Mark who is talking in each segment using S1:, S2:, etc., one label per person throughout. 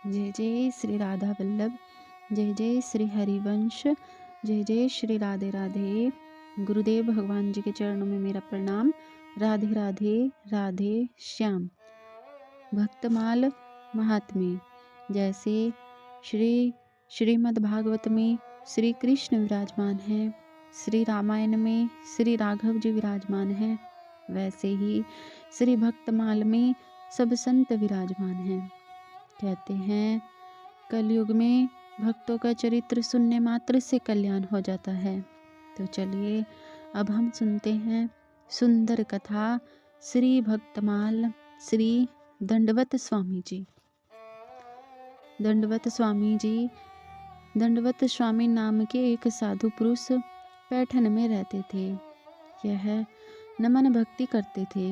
S1: जय जय श्री राधा वल्लभ। जय जय श्री हरिवंश। जय जय श्री राधे राधे। गुरुदेव भगवान जी के चरणों में मेरा प्रणाम। राधे राधे राधे श्याम। भक्तमाल महात्म्य। जैसे श्रीमद् भागवत में श्री कृष्ण विराजमान हैं, श्री रामायण में श्री राघव जी विराजमान हैं, वैसे ही श्री भक्तमाल में सब संत विराजमान हैं। कहते हैं कलयुग में भक्तों का चरित्र सुनने मात्र से कल्याण हो जाता है। तो चलिए अब हम सुनते हैं सुंदर कथा श्री भक्तमाल श्री दंडवत स्वामी जी। दंडवत स्वामी नाम के एक साधु पुरुष पैठन में रहते थे। यह नमन भक्ति करते थे।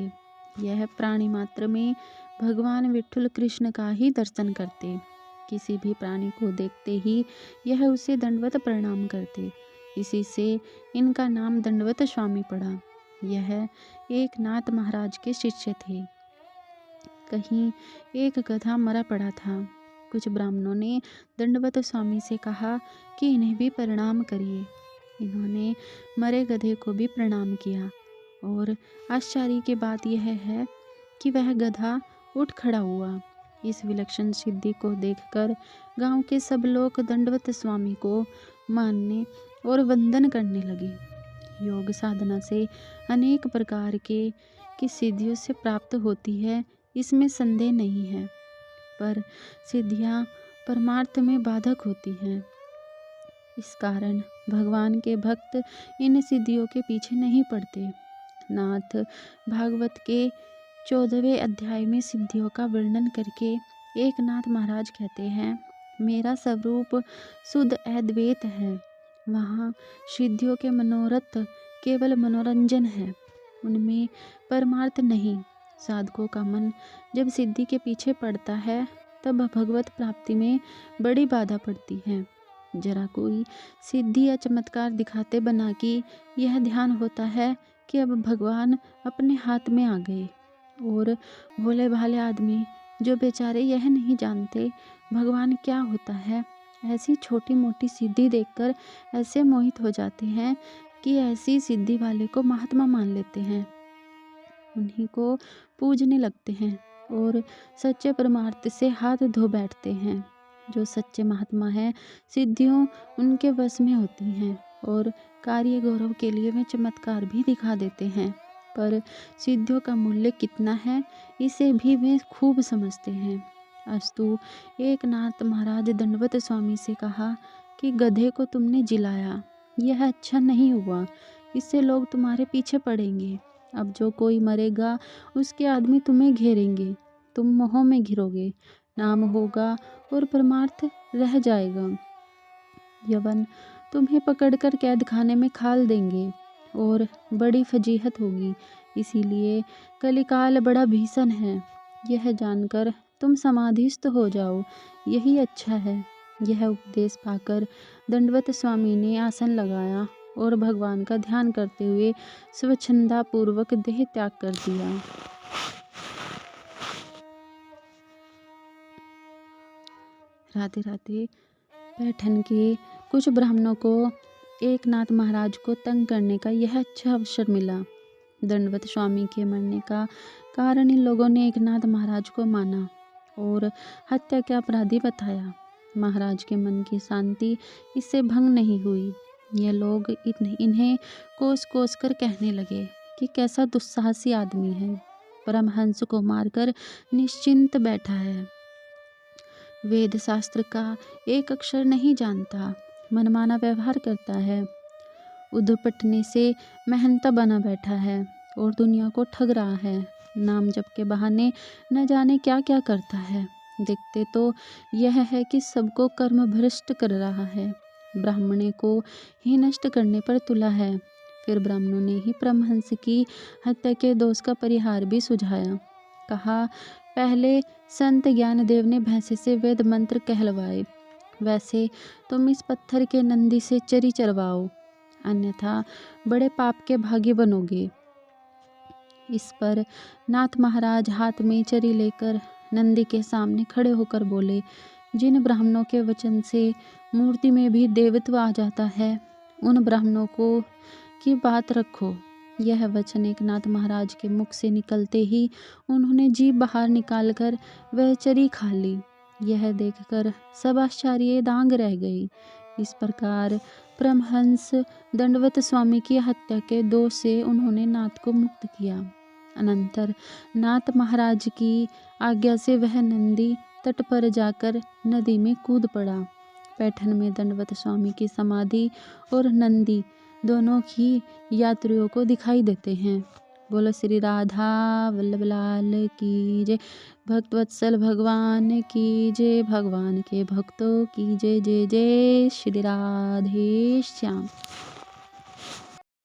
S1: यह प्राणी मात्र में भगवान विठ्ठल कृष्ण का ही दर्शन करते। किसी भी प्राणी को देखते ही यह उसे दंडवत प्रणाम करते। इसी से इनका नाम दंडवत स्वामी पड़ा। यह एक नाथ महाराज के शिष्य थे। कहीं एक गधा मरा पड़ा था। कुछ ब्राह्मणों ने दंडवत स्वामी से कहा कि इन्हें भी प्रणाम करिए। इन्होंने मरे गधे को भी प्रणाम किया और आश्चर्य की बात यह है कि वह गधा उठ खड़ा हुआ। इस विलक्षण सिद्धि को देखकर गांव के सब लोग दंडवत स्वामी को मानने और वंदन करने लगे। योग साधना से अनेक प्रकार की सिद्धियों से प्राप्त होती है, इसमें संदेह नहीं है, पर सिद्धियां परमार्थ में बाधक होती हैं। इस कारण भगवान के भक्त इन सिद्धियों के पीछे नहीं पड़ते। नाथ भागवत के 14वें अध्याय में सिद्धियों का वर्णन करके एक नाथ महाराज कहते हैं, मेरा स्वरूप शुद्ध अद्वैत है। वहाँ सिद्धियों के मनोरथ केवल मनोरंजन है, उनमें परमार्थ नहीं। साधकों का मन जब सिद्धि के पीछे पड़ता है तब भगवत प्राप्ति में बड़ी बाधा पड़ती है। जरा कोई सिद्धि या चमत्कार दिखाते बना कि यह ध्यान होता है कि अब भगवान अपने हाथ में आ गए। और भोले भाले आदमी जो बेचारे यह नहीं जानते भगवान क्या होता है, ऐसी छोटी मोटी सिद्धि देखकर ऐसे मोहित हो जाते हैं कि ऐसी सिद्धि वाले को महात्मा मान लेते हैं, उन्हीं को पूजने लगते हैं और सच्चे परमार्थ से हाथ धो बैठते हैं। जो सच्चे महात्मा हैं, सिद्धियों उनके वश में होती हैं और कार्य गौरव के लिए वे चमत्कार भी दिखा देते हैं, पर सिद्धियों का मूल्य कितना है इसे भी वे खूब समझते हैं। अस्तु एक नाथ महाराज दंडवत स्वामी से कहा कि गधे को तुमने जिलाया, यह अच्छा नहीं हुआ, इससे लोग तुम्हारे पीछे पड़ेंगे। अब जो कोई मरेगा उसके आदमी तुम्हें घेरेंगे, तुम मोह में घिरोगे, नाम होगा और परमार्थ रह जाएगा। यवन तुम्हें पकड़कर कैद खाने में खाल देंगे और बड़ी फजीहत होगी। इसीलिए कलिकाल बड़ा भीषण है, यह जानकर तुम समाधिस्थ हो जाओ, यही अच्छा है। यह उपदेश पाकर दंडवत स्वामी ने आसन लगाया और भगवान का ध्यान करते हुए स्वच्छंदा पूर्वक देह त्याग कर दिया। राधे राधे। पैठन के कुछ ब्राह्मणों को एक नाथ महाराज को तंग करने का यह अच्छा अवसर मिला। दंडवत स्वामी के मरने का कारण इन लोगों ने एक नाथ महाराज को माना और हत्या के अपराधी बताया। महाराज के मन की शांति इससे भंग नहीं हुई। ये लोग इन्हें कोस कोस कर कहने लगे कि कैसा दुस्साहसी आदमी है, परमहंस को मारकर निश्चिंत बैठा है, वेद शास्त्र का एक अक्षर नहीं जानता, मनमाना व्यवहार करता है, उद्भटने से महंता बना बैठा है और दुनिया को ठग रहा है, नाम जप के बहाने न जाने क्या क्या करता है। देखते तो यह है कि सबको कर्म भ्रष्ट कर रहा है, ब्राह्मणे को ही नष्ट करने पर तुला है। फिर ब्राह्मणों ने ही परमहंस की हत्या के दोष का परिहार भी सुझाया। कहा, पहले संत ज्ञानदेव ने भैंसे से वेद मंत्र कहलवाए, वैसे तुम इस पत्थर के नंदी से चरी चरवाओ, अन्यथा बड़े पाप के भागी बनोगे। इस पर नाथ महाराज हाथ में चरी लेकर नंदी के सामने खड़े होकर बोले, जिन ब्राह्मणों के वचन से मूर्ति में भी देवत्व आ जाता है, उन ब्राह्मणों को की बात रखो। यह वचन एकनाथ महाराज के मुख से निकलते ही उन्होंने जीभ बाहर निकालकर वह चरी खा ली। यह देखकर सब आश्चर्य दांग रह गई। इस प्रकार परमहंस दंडवत स्वामी की हत्या के दोष से उन्होंने नाथ को मुक्त किया। अनंतर नाथ महाराज की आज्ञा से वह नंदी तट पर जाकर नदी में कूद पड़ा। पैठन में दंडवत स्वामी की समाधि और नंदी दोनों ही यात्रियों को दिखाई देते हैं। बोलो श्री राधा वल्लभ लाल की जय। भक्तवत्सल भगवान की जय। भगवान के भक्तों की जय। जय जय श्री राधे श्याम।